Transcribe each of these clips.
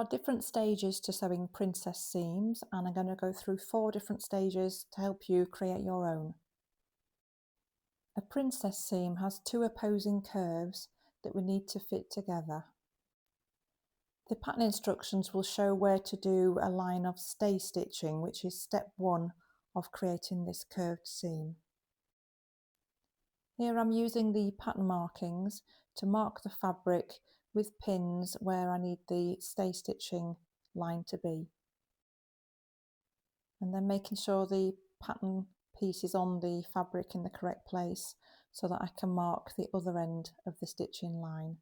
are different stages to sewing princess seams, and I'm going to go through 4 different stages to help you create your own. A princess seam has 2 opposing curves that we need to fit together. The pattern instructions will show where to do a line of stay stitching, which is step 1 of creating this curved seam. Here I'm using the pattern markings to mark the fabric with pins where I need the stay stitching line to be. And then making sure the pattern piece is on the fabric in the correct place so that I can mark the other end of the stitching line.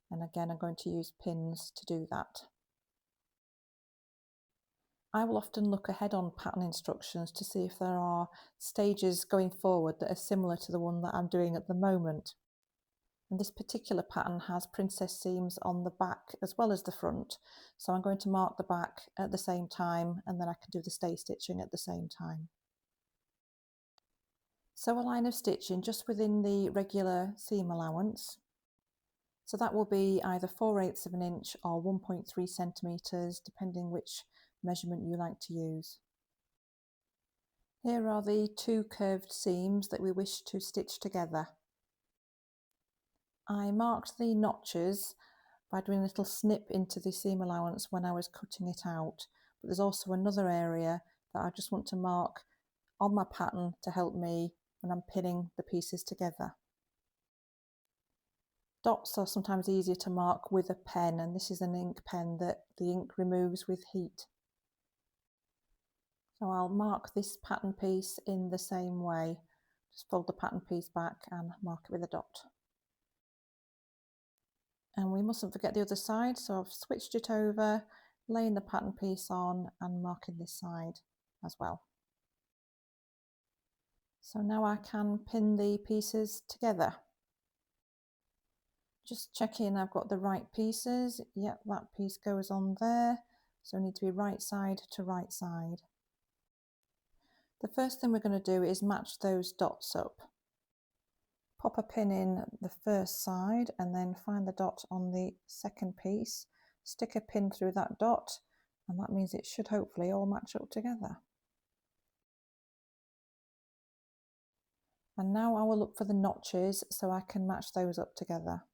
And again, I'm going to use pins to do that. I will often look ahead on pattern instructions to see if there are stages going forward that are similar to the one that I'm doing at the moment. And this particular pattern has princess seams on the back as well as the front, so I'm going to mark the back at the same time, and then I can do the stay stitching at the same time. Sew a line of stitching just within the regular seam allowance. So that will be either 4/8 of an inch or 1.3 centimetres, depending which measurement you like to use. Here are the 2 curved seams that we wish to stitch together. I marked the notches by doing a little snip into the seam allowance when I was cutting it out, but there's also another area that I just want to mark on my pattern to help me when I'm pinning the pieces together. Dots are sometimes easier to mark with a pen, and this is an ink pen that the ink removes with heat. So I'll mark this pattern piece in the same way. Just fold the pattern piece back and mark it with a dot. And we mustn't forget the other side, so I've switched it over, laying the pattern piece on and marking this side as well. So now I can pin the pieces together. Just checking I've got the right pieces. Yep, that piece goes on there. So we need to be right side to right side. The first thing we're going to do is match those dots up. Pop a pin in the first side and then find the dot on the second piece. Stick a pin through that dot, and that means it should hopefully all match up together. And now I will look for the notches so I can match those up together.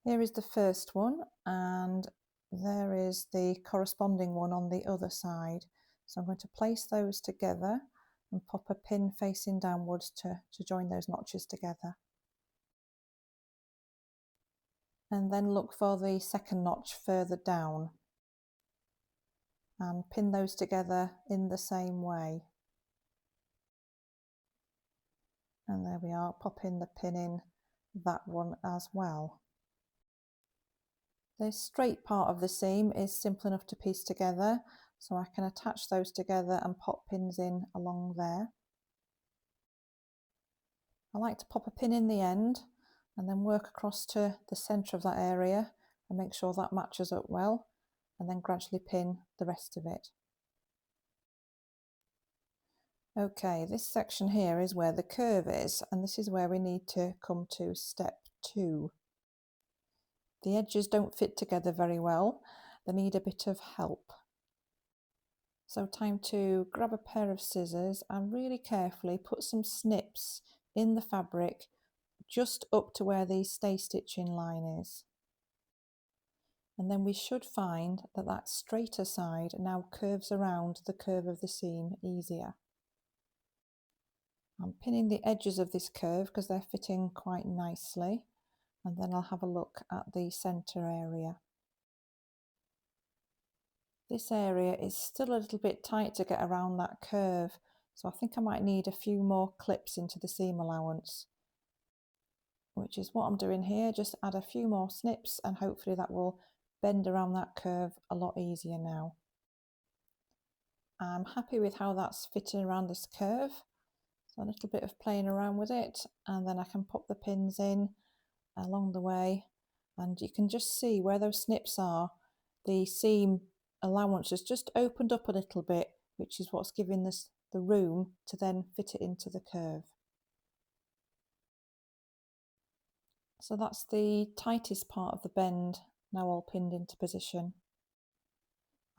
Here is the first one, and there is the corresponding one on the other side. So I'm going to place those together and pop a pin facing downwards to join those notches together. And then look for the second notch further down and pin those together in the same way. And there we are, pop in the pin in that one as well. The straight part of the seam is simple enough to piece together, so I can attach those together and pop pins in along there. I like to pop a pin in the end and then work across to the centre of that area and make sure that matches up well, and then gradually pin the rest of it. Okay, this section here is where the curve is, and this is where we need to come to step 2. The edges don't fit together very well, they need a bit of help. So time to grab a pair of scissors and really carefully put some snips in the fabric just up to where the stay stitching line is. And then we should find that that straighter side now curves around the curve of the seam easier. I'm pinning the edges of this curve because they're fitting quite nicely, and then I'll have a look at the centre area. This area is still a little bit tight to get around that curve, so I think I might need a few more clips into the seam allowance, which is what I'm doing here. Just add a few more snips and hopefully that will bend around that curve a lot easier now. I'm happy with how that's fitting around this curve, so a little bit of playing around with it, and then I can pop the pins in along the way, and you can just see where those snips are. The seam allowance has just opened up a little bit, which is what's giving us the room to then fit it into the curve. So that's the tightest part of the bend now all pinned into position.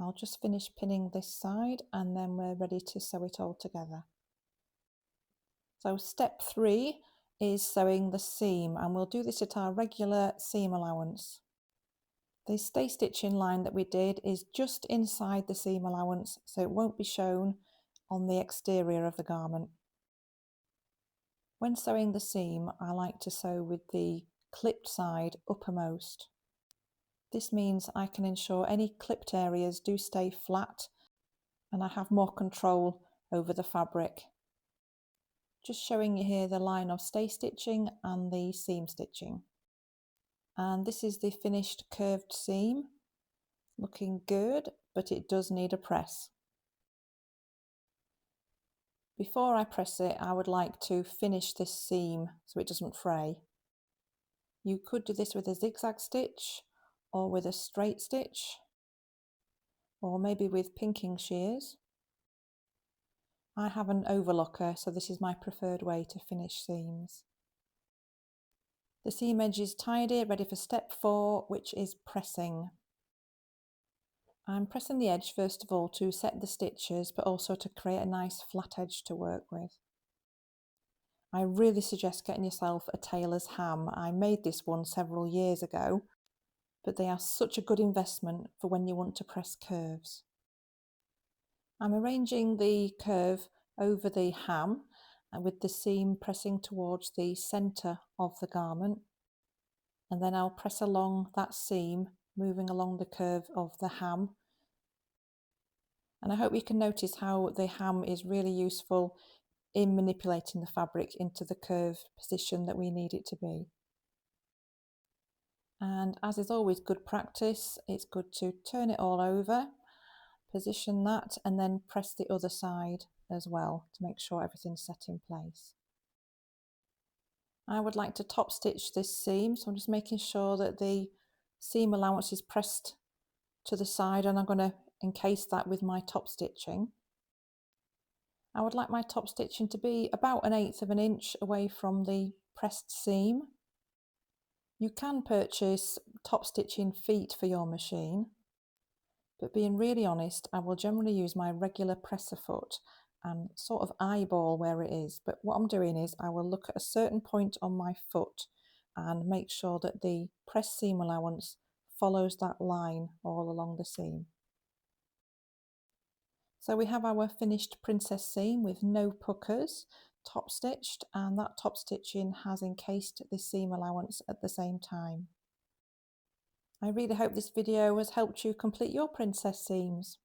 I'll just finish pinning this side and then we're ready to sew it all together. So step 3 is sewing the seam, and we'll do this at our regular seam allowance. The stay stitching line that we did is just inside the seam allowance, so it won't be shown on the exterior of the garment. When sewing the seam, I like to sew with the clipped side uppermost. This means I can ensure any clipped areas do stay flat and I have more control over the fabric. Just showing you here the line of stay stitching and the seam stitching. And this is the finished curved seam, looking good, but it does need a press. Before I press it, I would like to finish this seam so it doesn't fray. You could do this with a zigzag stitch or with a straight stitch, or maybe with pinking shears. I have an overlocker, so this is my preferred way to finish seams. The seam edge is tidy, ready for step 4, which is pressing. I'm pressing the edge first of all to set the stitches, but also to create a nice flat edge to work with. I really suggest getting yourself a tailor's ham. I made this one several years ago, but they are such a good investment for when you want to press curves. I'm arranging the curve over the ham and with the seam pressing towards the centre of the garment, and then I'll press along that seam, moving along the curve of the ham. And I hope you can notice how the ham is really useful in manipulating the fabric into the curved position that we need it to be. And as is always good practice, it's good to turn it all over, position that, and then press the other side as well to make sure everything's set in place. I would like to top stitch this seam, so I'm just making sure that the seam allowance is pressed to the side, and I'm going to encase that with my top stitching. I would like my top stitching to be about 1/8 of an inch away from the pressed seam. You can purchase top stitching feet for your machine, but being really honest, I will generally use my regular presser foot and sort of eyeball where it is. But what I'm doing is I will look at a certain point on my foot and make sure that the press seam allowance follows that line all along the seam. So we have our finished princess seam with no puckers, top stitched, and that top stitching has encased the seam allowance at the same time. I really hope this video has helped you complete your princess seams.